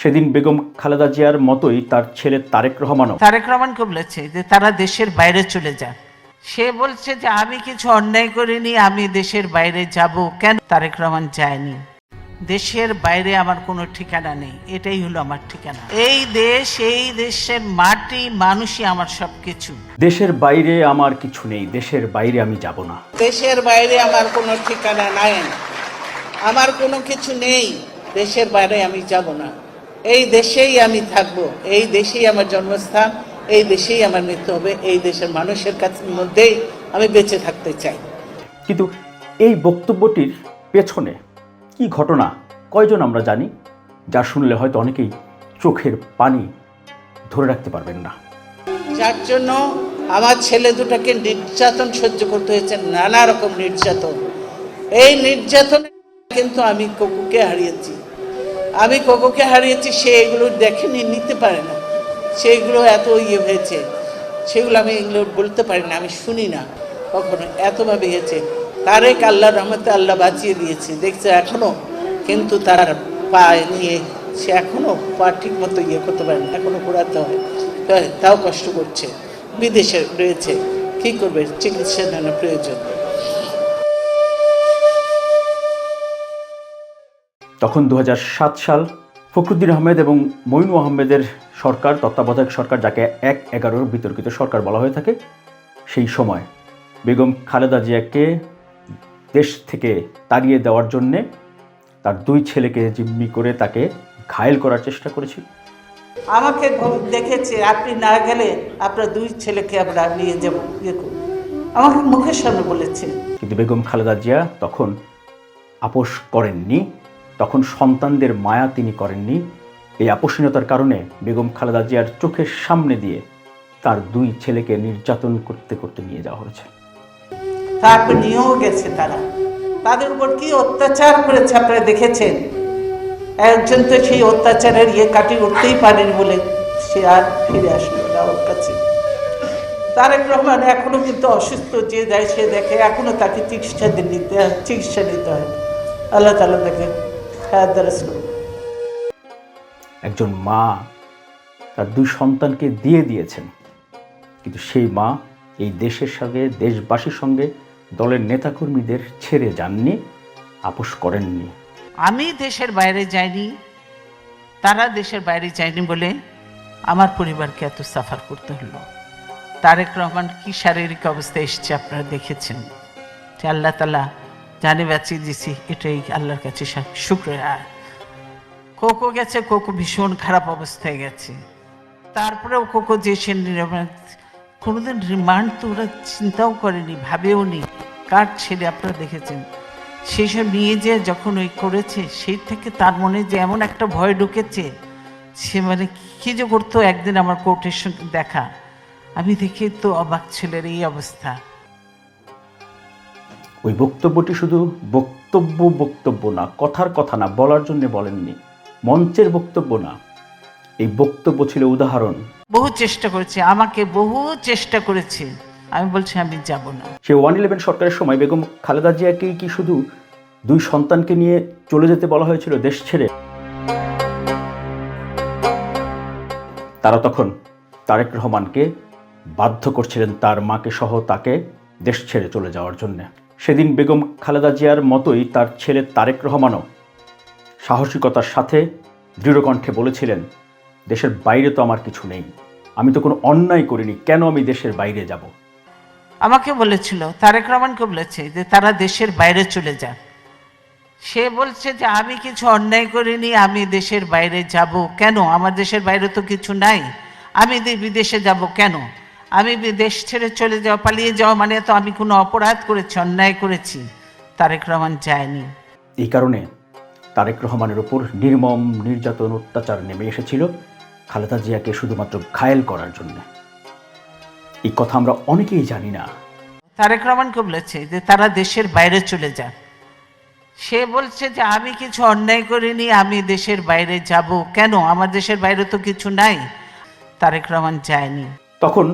সেদিন বেগম খালেদা জিয়ার মতোই তার ছেলে তারেক রহমানকে বলেছে যে তারা দেশের বাইরে চলে যাক। সে বলছে যে আমি কিছু অন্যায় করিনি, আমি দেশের বাইরে যাব কেন? তারেক রহমান যায়নি। দেশের বাইরে আমার কোনো ঠিকানা নেই, এটাই হলো আমার ঠিকানা। এই দেশ, এই দেশের মাটি, মানুষই আমার সবকিছু। দেশের বাইরে আমার কিছু নেই, দেশের বাইরে আমি যাব না। দেশের বাইরে আমার কোনো ঠিকানা নাই, আমার কোনো কিছু নেই, দেশের বাইরে আমি যাব না। এই দেশেই আমি থাকব, এই দেশেই আমার জন্মস্থান, এই দেশেই আমার মৃত্যু হবে, এই দেশের মানুষের কাছে মধ্যেই আমি বেঁচে থাকতে চাই। কিন্তু এই বক্তব্যটির পেছনে কি ঘটনা কয়জন আমরা জানি, যা শুনলে হয়তো অনেকেই চোখের পানি ধরে রাখতে পারবেন না। যার জন্য আমার ছেলে দুটাকে নির্যাতন সহ্য করতে হয়েছে, নানা রকম নির্যাতন। এই নির্যাতনে কিন্তু আমি কোকুকে হারিয়েছি। সে এগুলো দেখেনি, নিতে পারে না। সেগুলো এত হয়েছে, সেগুলো আমি এগুলো বলতে পারি না, আমি শুনি না কখনো। এতভাবে হয়েছে। তারেক আল্লাহর রহমতে আল্লাহ বাঁচিয়ে দিয়েছে, দেখছে এখনো, কিন্তু তার পা নিয়ে সে এখনো পা ঠিক মতো করতে পারে না, এখনো ঘোরাতে হয়, তাও কষ্ট করছে। বিদেশে রয়েছে, কি করবে, চিকিৎসার জন্য প্রয়োজন। তখন 2007 সাল ফখরুদ্দিন আহমেদ এবং মইনু আহমেদের সরকার, তত্ত্বাবধায়ক সরকার, যাকে 1/11 বিতর্কিত সরকার বলা হয়ে থাকে, সেই সময় বেগম খালেদা জিয়াকে দেশ থেকে তাড়িয়ে দেওয়ার জন্যে তার 2 ছেলেকে জিম্মি করে তাকে ঘায়েল করার চেষ্টা করেছিল। আমাকে দেখেছে, আপনি না গেলে আপনার 2 ছেলেকে আমরা নিয়ে যাব, আমাকে মুখের সামনে বলেছে। কিন্তু বেগম খালেদা জিয়া তখন আপোষ করেননি, তখন সন্তানদের মায়া তিনি করেননি। এই আপোষহীনতার কারণে বেগম খালেদা জিয়ার চোখের সামনে দিয়ে তার 2 ছেলেকে নির্যাতন করতে করতে নিয়ে যাওয়া হয়েছে। তারপর নিয়েও গেছে তারা, তাদের উপর কি অত্যাচার করেছে আপনারা দেখেছেন। একজন তো সেই অত্যাচারের কাটিয়ে উঠতেই পারেনি বলে সে আর ফিরে আসলো না ওর কাছে। তারেক রহমান এখনো কিন্তু অসুস্থ, যে যায় সে দেখে, এখনো তাকে চিকিৎসা নিতে হয়। আল্লাহ তাআলা তাকে হায়াত দারাজ করুন। একজন মা তার 2 সন্তানকে দিয়ে দিয়েছেন, কিন্তু সেই মা এই দেশের সঙ্গে, দেশবাসীর সঙ্গে, দলের নেতাকর্মীদের ছেড়ে যাননি, আপোষ করেননি। আমি দেশের বাইরে যাইনি, তারা দেশের বাইরে যায়নি বলে আমার পরিবারকে এত সাফার করতে হলো। তারেক রহমান কি শারীরিক অবস্থায় এসছে আপনারা দেখেছেন। যে আল্লাহ তাআলা জানে বাঁচিয়ে দিয়েছি, এটাই আল্লাহর কাছে শুকরিয়া। কোকো গেছে, কোকো ভীষণ খারাপ অবস্থায় গেছে। তারপরেও কোকো যে সে কোনোদিন রিমান্ড তো ওরা চিন্তাও করেনি, ভাবেও নি। কার ছেলে আপনারা দেখেছেন, সেই সব নিয়ে যে যখন করেছে, সেই থেকে তার মনে যে এমন একটা ভয় ঢুকেছে, সে কি যে করতো। একদিন আমার কোর্টের সঙ্গে দেখা, আমি দেখে তো অবাক, ছেলের এই অবস্থা। ওই বক্তব্যটি শুধু বক্তব্য না, কথার কথা না, বলার জন্য বলেননি, মঞ্চের বক্তব্য না, এই বক্তব্য ছিল উদাহরণ। বহু চেষ্টা করেছে, আমাকে বহু চেষ্টা করেছে, আমি বলছি আমি যাব না। সে 111 সরকারের সময় বেগম খালেদা জিয়াকে কি শুধু 2 সন্তানকে নিয়ে চলে যেতে বলা হয়েছিল দেশ ছেড়ে? তারা তখন তারেক রহমানকে বাধ্য করছিলেন তার মাকে সহ তাকে দেশ ছেড়ে চলে যাওয়ার জন্য। সেদিন বেগম খালেদা জিয়ার মতোই তার ছেলে তারেক রহমানও সাহসিকতার সাথে দৃঢ়কণ্ঠে বলেছিলেন, দেশের বাইরে তো আমার কিছু নেই, আমি তো কোনো অন্যায় করিনি, কেন আমি দেশের বাইরে যাব? আমাকে বলেছিল, তারেক রহমানকে বলেছে যে তারা দেশের বাইরে চলে যাক। সে বলছে যে আমি কিছু অন্যায় করিনি, আমি দেশের বাইরে যাব কেন? আমার দেশের বাইরে তো কিছু নাই, আমি বিদেশে যাব কেন? আমি দেশ ছেড়ে চলে যাওয়া, পালিয়ে যাওয়া মানে তো আমি কোনো অপরাধ করেছি, অন্যায় করেছি। তারেক রহমান যায়নি। এই কারণে তারেক রহমানের উপর নির্মম নির্যাতন, অত্যাচার নেমে এসেছিল খালেদা জিয়াকে শুধুমাত্র ঘায়েল করার জন্য। এই কথা আমরা অনেকেই জানি না। তারেক রহমানকে বলেছে যে তারা দেশের বাইরে চলে যাক। সে বলছে যে আমি কিছু অন্যায় করিনি, আমি দেশের বাইরে যাব কেন? আমার দেশের বাইরে তো কিছু নাই। তারেক রহমান যায়নি। তখন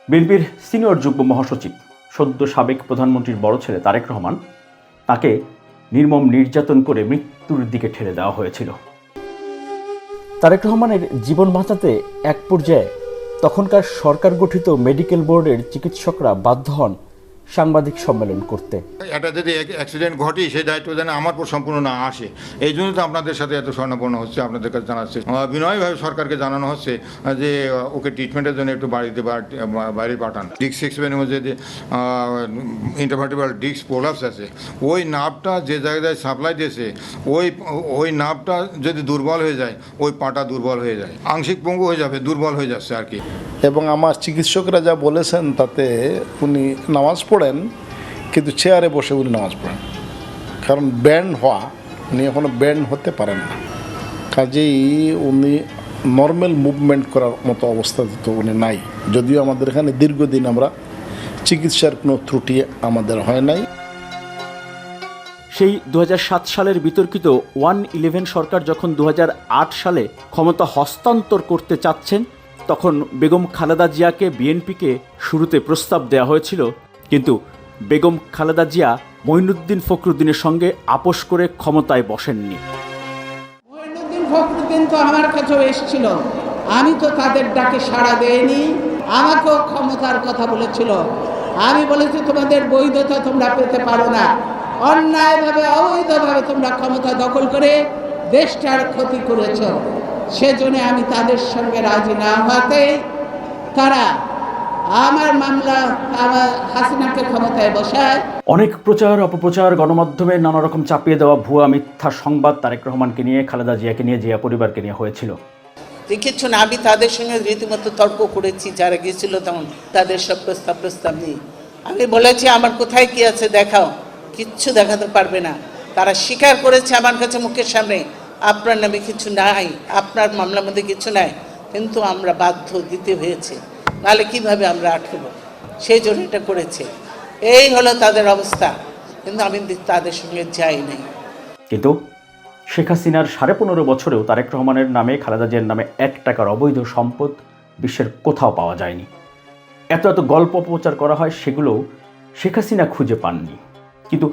বিএনপির সিনিয়র যুগ্ম মহাসচিব, সদ্য সাবেক প্রধানমন্ত্রীর বড় ছেলে তারেক রহমান, তাকে নির্মম নির্যাতন করে মৃত্যুর দিকে ঠেলে দেওয়া হয়েছিল। তারেক রহমানের জীবন বাঁচাতে এক পর্যায়ে তখনকার সরকার গঠিত মেডিকেল বোর্ডের চিকিৎসকরা বাধ্য হন সাংবাদিক সম্মেলন করতে। এটা যদি অ্যাক্সিডেন্ট ঘটে সেই দায়িত্ব যেন আমার উপর সম্পূর্ণ না আসে, এই জন্য তো আপনাদের সাথে এত স্বর্ণপূর্ণ হচ্ছে, আপনাদের কাছে জানাচ্ছে। বিনয়ভাবে সরকারকে জানানো হচ্ছে যে ওকে ট্রিটমেন্টের জন্য একটু বাইরে পাঠান। ডিস্ক সিক্সপেনের মধ্যে যে ইন্টারভার্টিব্রাল ডিস্ক প্রোলাপস আছে, ওই নার্ভটা যে জায়গায় সাপ্লাই দিয়েছে ওই নার্ভটা যদি দুর্বল হয়ে যায়, ওই পাটা দুর্বল হয়ে যায়, আংশিক পঙ্গু হয়ে যাবে, দুর্বল হয়ে যাচ্ছে আর কি। এবং আমার চিকিৎসকরা যা বলেছেন তাতে উনি নামাজ পড়েন, কিন্তু চেয়ারে বসে উনি নামাজ পড়েন, কারণ ব্যান্ড হওয়া, উনি এখনও ব্যান্ড হতে পারেন না, কাজেই উনি নর্মাল মুভমেন্ট করার মতো অবস্থাতে তো উনি নাই। যদিও আমাদের এখানে দীর্ঘদিন আমরা চিকিৎসার কোনো ত্রুটি আমাদের হয় নাই। সেই 2007 সালের বিতর্কিত 1-11 সরকার যখন 2008 সালে ক্ষমতা হস্তান্তর করতে চাচ্ছেন, তখন বেগম খালেদা জিয়াকে বিএনপিকে শুরুতে প্রস্তাব দেওয়া হয়েছিল, কিন্তু বেগম খালেদা জিয়া মঈনুদ্দিন ফখরুদ্দিনের সঙ্গে আপোষ করে ক্ষমতায় বসেননি। মঈনুদ্দিন ফখরুদ্দিন তো আমার কাছেও এসেছিল, আমি তো তাদের ডাকে সাড়া দেইনি, আমাকেও ক্ষমতার কথা বলেছিল। আমি বলেছি তোমাদের বৈধতা তোমরা পেতে পারো না, অন্যায়ভাবে অবৈধভাবে তোমরা ক্ষমতা দখল করে দেশটার ক্ষতি করেছ। সেজন্য আমি তাদের সঙ্গে রাজি না হওয়াতে তারা আমার মামলা হাসিনাকে ক্ষমতায় বসায়। অনেক প্রচার অপপ্রচার, গণমাধ্যমে নানা রকম চাপিয়ে দেওয়া ভুয়া মিথ্যা সংবাদ তারেক রহমানকে নিয়ে, খালেদা জিয়াকে নিয়ে, জিয়া পরিবারকে নিয়ে হয়েছিল। দেখেছ না, আমি তাদের সঙ্গে রীতিমতো তর্ক করেছি, যারা গিয়েছিল তখন তাদের সব প্রস্তাব নিয়ে আমি বলেছি আমার কোথায় কি আছে দেখাও, কিচ্ছু দেখাতে পারবে না। তারা স্বীকার করেছে আমার কাছে মুখের সামনে, আপনার নামে কিছু নাই, আপনার মামলার মধ্যে কিছু নাই, কিন্তু আমরা বাধ্য দিতে হয়েছে, নাহলে কিভাবে আমরা আটকব, সেই জন্য এটা করেছে। এই হলো তাদের অবস্থা, কিন্তু আমি তাদের সঙ্গে যাই নাই। কিন্তু শেখ হাসিনার 15.5 বছরেও তারেক রহমানের নামে, খালেদা জিয়ার নামে 1 টাকার অবৈধ সম্পদ বিশ্বের কোথাও পাওয়া যায়নি। এত গল্প অপপ্রচার করা হয়, সেগুলো শেখ হাসিনা খুঁজে পাননি, কিন্তু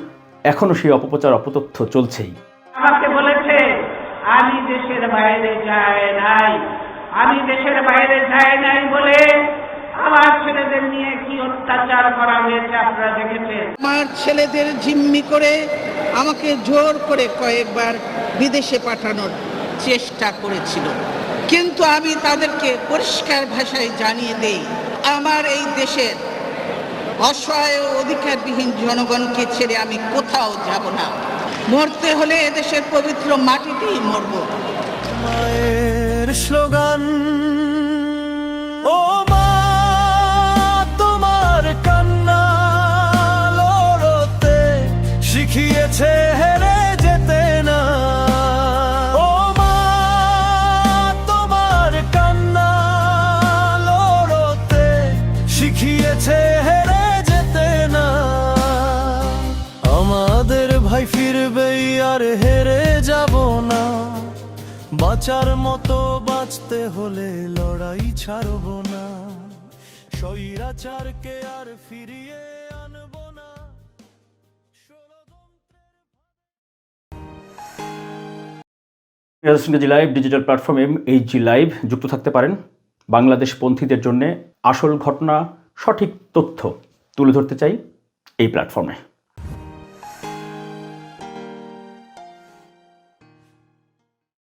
এখনও সেই অপপ্রচার অপতথ্য চলছেই। আমাকে বলেছে আমি দেশের বাইরে যাই নাই, আমি দেশের বাইরে যাই নাই বলে আমার ছেলেদের নিয়ে কি অত্যাচার করা হয়েছে আপনারা দেখেছেন। আমার ছেলেদের জিম্মি করে আমাকে জোর করে কয়েকবার বিদেশে পাঠানোর চেষ্টা করেছিল, কিন্তু আমি তাদেরকে পরিষ্কার ভাষায় জানিয়ে দেই, আমার এই দেশের অসহায় অধিকারবিহীন জনগণকে ছেড়ে আমি কোথাও যাব না। মরতে হলে এদেশের পবিত্র মাটিতেই মরব। মায়ের স্লোগান, ও মা তোমার কান্না লড়তে শিখিয়েছে হেরে যেতে না। ও মা তোমার কান্না লড়তে শিখিয়েছে হেরে যেতে না। আমাদের ভাই ফিরবেই আর হেরে যাব না, বাঁচার মতো বাঁচতে হলে লড়াই ছাড়ব না, স্বৈরাচারকে আর ফিরিয়ে আনব না। জি লাইভ ডিজিটাল প্ল্যাটফর্মে HG লাইভ যুক্ত থাকতে পারেন। বাংলাদেশ পন্থীদের জন্য আসল ঘটনা, সঠিক তথ্য তুলে ধরতে চাই এই প্ল্যাটফর্মে।